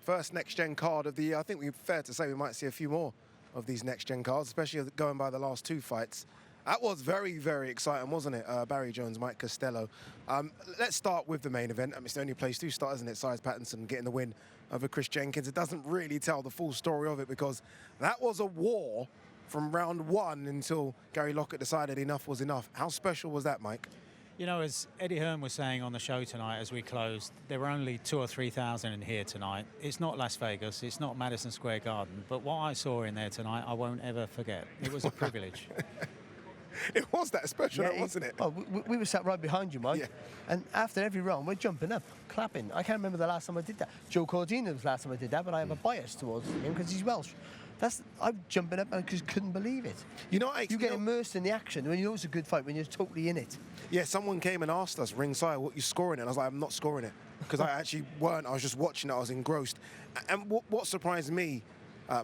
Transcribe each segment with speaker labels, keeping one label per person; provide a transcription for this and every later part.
Speaker 1: first next-gen card of the year. I think we're fair to say we might see a few more of these next-gen cards, especially going by the last 2 fights. That was very, very exciting, wasn't it? Barry Jones, Mike Costello. Let's start with the main event. It's the only place to start, isn't it? Cyrus Pattinson getting the win over Chris Jenkins. It doesn't really tell the full story of it because that was a war from round 1 until Gary Lockett decided enough was enough. How special was that, Mike?
Speaker 2: You know, as Eddie Hearn was saying on the show tonight as we closed, there were only 2,000 or 3,000 in here tonight. It's not Las Vegas, it's not Madison Square Garden, but what I saw in there tonight, I won't ever forget. It was a privilege.
Speaker 1: It was that special, wasn't it?
Speaker 3: Well, we were sat right behind you, Mike. Yeah. And after every round, we're jumping up, clapping. I can't remember the last time I did that. Joe Cordina was the last time I did that, but I have a bias towards him because he's Welsh. I'm jumping up and I just couldn't believe it. You get immersed in the action when you know it's a good fight, when you're totally in it.
Speaker 1: Yeah, someone came and asked us ringside, what you scoring it? And I was like, I'm not scoring it. Because I actually weren't. I was just watching it. I was engrossed. And what surprised me,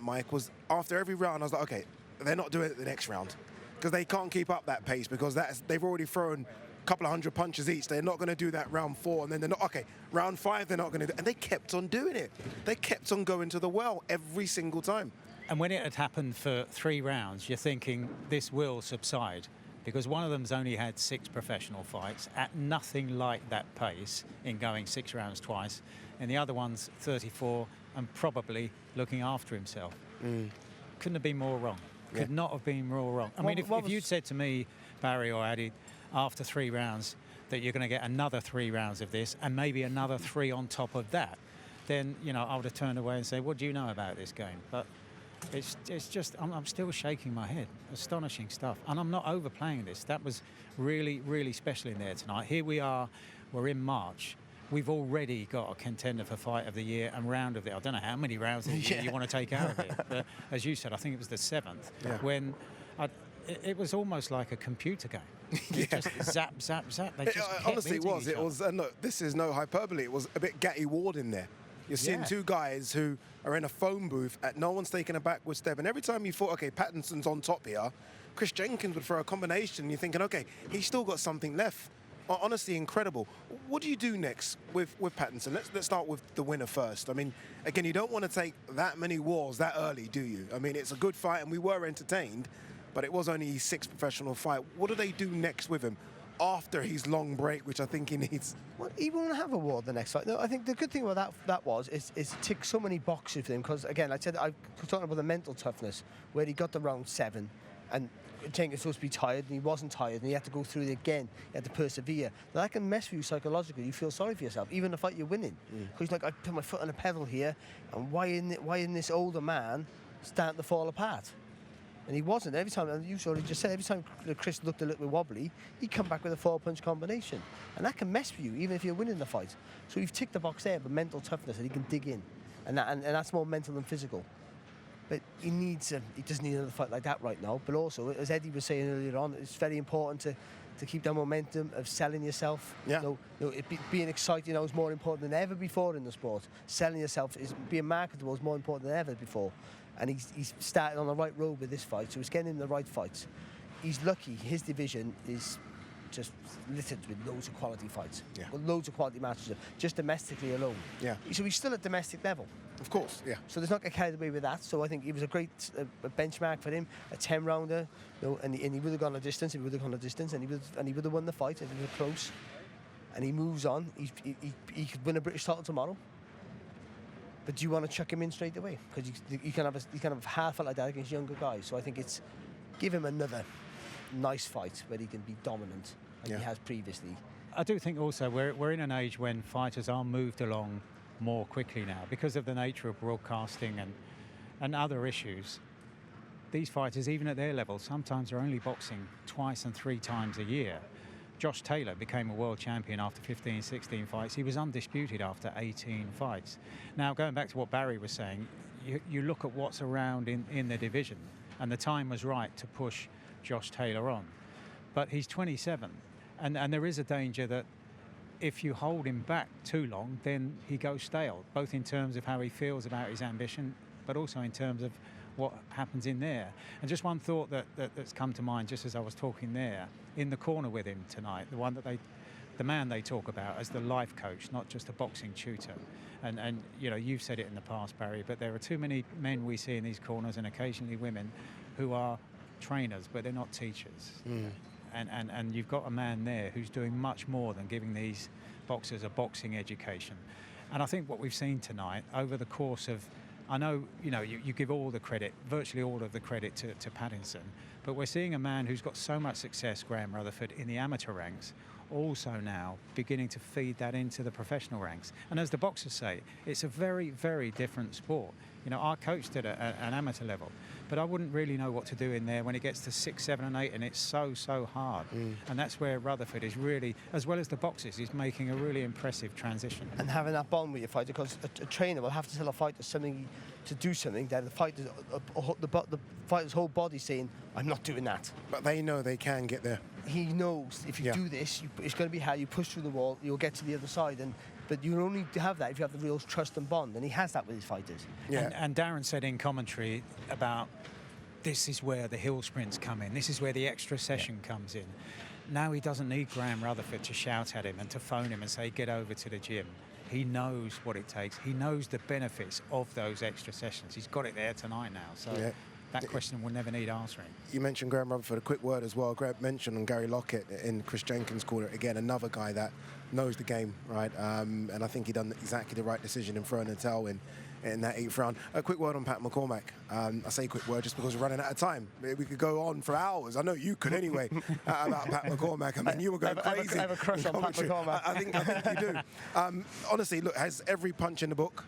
Speaker 1: Mike, was after every round, I was like, okay, they're not doing it the next round. Because they can't keep up that pace because they've already thrown a couple of 100 punches each. They're not going to do that round 4, and then they're not, okay, round 5 they're not going to do. And they kept on doing it. They kept on going to the well every single time.
Speaker 2: And when it had happened for 3 rounds, you're thinking this will subside because one of them's only had 6 professional fights at nothing like that pace in going 6 rounds twice, and the other one's 34 and probably looking after himself. Couldn't have been more wrong. Could not have been more wrong. I mean, if you'd said to me, Barry or Addy, after 3 rounds that you're going to get another 3 rounds of this and maybe another 3 on top of that, then, you know, I would have turned away and said, what do you know about this game? But it's just, I'm still shaking my head. Astonishing stuff. And I'm not overplaying this. That was really, really special in there tonight. Here we are, we're in March. We've already got a contender for Fight of the Year and Round of the Year. I don't know how many rounds of the year you want to take out of it. But as you said, I think it was the 7th, when it was almost like a computer game. Just zap, zap, zap. They just
Speaker 1: honestly, it was. It was. Look, this is no hyperbole. It was a bit Gatty Ward in there. You're seeing 2 guys who are in a phone booth at no one's taking a backward step. And every time you thought, okay, Pattinson's on top here, Chris Jenkins would throw a combination. And you're thinking, okay, he's still got something left. Honestly, incredible. What do you do next with Pattinson? Let's start with the winner first. I mean, again, you don't want to take that many wars that early, do you? I mean, it's a good fight, and we were entertained, but it was only his 6th professional fight. What do they do next with him after his long break, which I think he needs?
Speaker 3: Well, he won't have a war the next fight. No, I think the good thing about that is tick so many boxes for him because, again, I was talking about the mental toughness, where he got the round 7, and Jenkins was supposed to be tired, and he wasn't tired, and he had to go through it again. He had to persevere. Now, that can mess with you psychologically. You feel sorry for yourself, even in a fight you're winning. Because like, I put my foot on the pedal here, and why isn't this older man starting to fall apart? And he wasn't. Every time, and you already just said, every time Chris looked a little bit wobbly, he'd come back with a 4-punch combination. And that can mess with you, even if you're winning the fight. So we've ticked the box there, but mental toughness, and he can dig in. And that's more mental than physical. But he doesn't need another fight like that right now. But also, as Eddie was saying earlier on, it's very important to keep that momentum of selling yourself.
Speaker 1: Yeah.
Speaker 3: Being excited now is more important than ever before in the sport. Selling yourself, being marketable is more important than ever before. And he's started on the right road with this fight, so he's getting him the right fights. He's lucky. His division is just littered with loads of quality fights. With loads of quality matches, just domestically alone. So he's still at domestic level.
Speaker 1: Of course,
Speaker 3: So there's not get carried away with that. So I think it was a great benchmark for him, a 10-rounder, and he would have gone a distance. He would have won the fight if it was close. And he moves on. He could win a British title tomorrow. But do you want to chuck him in straight away? Because you can have a hard fight like that against younger guys. So I think it's give him another nice fight where he can be dominant like he has previously.
Speaker 2: I do think also we're in an age when fighters are moved along more quickly now because of the nature of broadcasting and other issues. These fighters, even at their level, sometimes are only boxing 2 and 3 times a year. Josh Taylor became a world champion after 15, 16 fights. He was undisputed after 18 fights. Now, going back to what Barry was saying, you look at what's around in the division, and the time was right to push Josh Taylor on. But he's 27, and there is a danger that if you hold him back too long, then he goes stale, both in terms of how he feels about his ambition, but also in terms of what happens in there. And just one thought that's come to mind just as I was talking there, in the corner with him tonight, the one that they the man they talk about as the life coach, not just a boxing tutor. And you know, you've said it in the past, Barry, but there are too many men we see in these corners, and occasionally women, who are trainers, but they're not teachers. And you've got a man there who's doing much more than giving these boxers a boxing education. And I think what we've seen tonight over the course of, I know, you know, you give all the credit, virtually all of the credit to Pattinson, but we're seeing a man who's got so much success, Graham Rutherford, in the amateur ranks, also now beginning to feed that into the professional ranks. And as the boxers say, it's a very, very different sport. You know, I coached at an amateur level, but I wouldn't really know what to do in there when it gets to 6, 7 and 8, and it's so hard. And that's where Rutherford is really, as well as the boxers, is making a really impressive transition.
Speaker 3: And having that bond with your fighter, because a trainer will have to tell a fighter something to do something that the fighter's whole body saying, I'm not doing that.
Speaker 1: But they know they can get there.
Speaker 3: He knows if you do this, it's going to be how you push through the wall, you'll get to the other side. But you only have that if you have the real trust and bond, and he has that with his fighters.
Speaker 1: Yeah.
Speaker 2: And Darren said in commentary about this is where the hill sprints come in, this is where the extra session comes in. Now he doesn't need Graham Rutherford to shout at him and to phone him and say, get over to the gym. He knows what it takes. He knows the benefits of those extra sessions. He's got it there tonight now. So that question will never need answering.
Speaker 1: You mentioned Graham Rutherford, a quick word as well. Greg mentioned on Gary Lockett in Chris Jenkins' corner. Again, another guy that knows the game, right? And I think he done exactly the right decision in throwing the towel in that 8th round. A quick word on Pat McCormack. I say quick word just because we're running out of time. We could go on for hours. I know you could anyway about Pat McCormack. I mean, you were going crazy.
Speaker 3: I have a crush on Pat McCormack.
Speaker 1: I think you do. Honestly, look, has every punch in the book.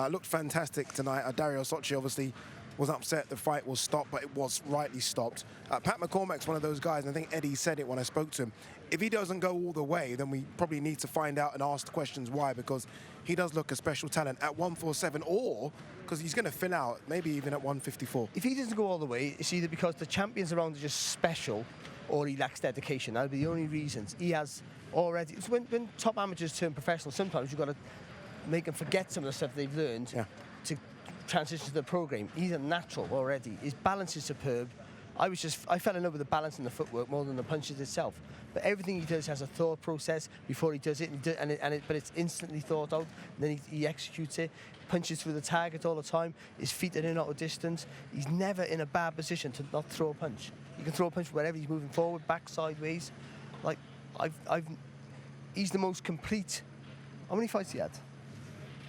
Speaker 1: Looked fantastic tonight. Dario Socci obviously was upset the fight was stopped, but it was rightly stopped. Pat McCormack's one of those guys, and I think Eddie said it when I spoke to him. If he doesn't go all the way, then we probably need to find out and ask the questions why, because he does look a special talent at 147, or because he's going to fill out, maybe even at 154.
Speaker 3: If he doesn't go all the way, it's either because the champions around are just special or he lacks dedication. That'll be the only reasons. He has already... When top amateurs turn professional, sometimes you've got to make them forget some of the stuff they've learned to transition to the program. He's a natural already. His balance is superb. I fell in love with the balance and the footwork more than the punches itself. But everything he does has a thought process before he does it, but it's instantly thought out. And then he executes it, punches through the target all the time. His feet are in out of distance. He's never in a bad position to not throw a punch. He can throw a punch wherever he's moving forward, back, sideways. Like he's the most complete. How many fights he had?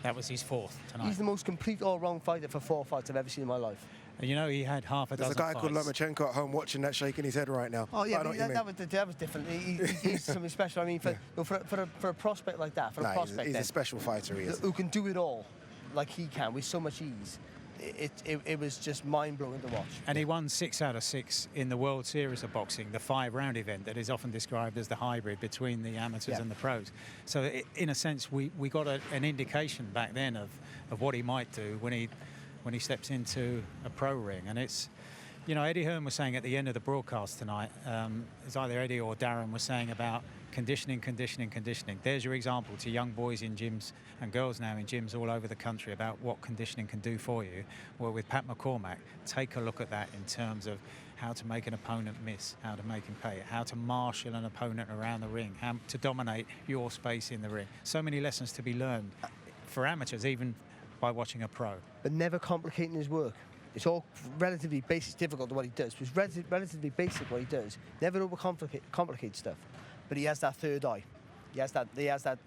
Speaker 2: That was his 4th tonight.
Speaker 3: He's the most complete all-round fighter for 4 fights I've ever seen in my life.
Speaker 2: And you know, he had half a dozen
Speaker 1: There's a guy
Speaker 2: fights.
Speaker 1: called Lomachenko at home watching that, shaking his head right now.
Speaker 3: Oh yeah, that was different. He's something special. I mean, for a prospect like that,
Speaker 1: he's a special fighter. He is.
Speaker 3: Who can do it all, like he can, with so much ease. It was just mind-blowing to watch.
Speaker 2: And he won 6 out of 6 in the World Series of Boxing, the 5-round event that is often described as the hybrid between the amateurs and the pros. So in a sense, we got an indication back then of what he might do when he steps into a pro ring. And it's, you know, Eddie Hearn was saying at the end of the broadcast tonight, it's either Eddie or Darren was saying about conditioning. There's your example to young boys in gyms and girls now in gyms all over the country about what conditioning can do for you. Well, with Pat McCormack, take a look at that in terms of how to make an opponent miss, how to make him pay, how to marshal an opponent around the ring, how to dominate your space in the ring. So many lessons to be learned for amateurs, even by watching a pro.
Speaker 3: But never complicating his work. It's all relatively basic. It's difficult to what he does. It's relatively basic what he does. Never overcomplicate stuff. But he has that third eye. He has that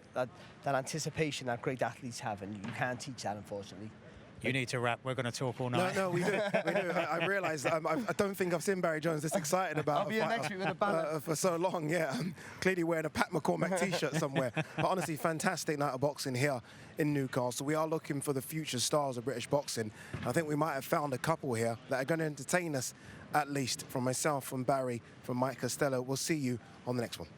Speaker 3: anticipation that great athletes have, and you can't teach that, unfortunately.
Speaker 2: You need to wrap. We're going to talk all night.
Speaker 1: No, we do. I realise I don't think I've seen Barry Jones this excited about
Speaker 3: I'll be here next week with a banner.
Speaker 1: For so long. Yeah, I'm clearly wearing a Pat McCormack T-shirt somewhere. But honestly, fantastic night of boxing here in Newcastle. We are looking for the future stars of British boxing. I think we might have found a couple here that are going to entertain us, at least. From myself, from Barry, from Mike Costello. We'll see you on the next one.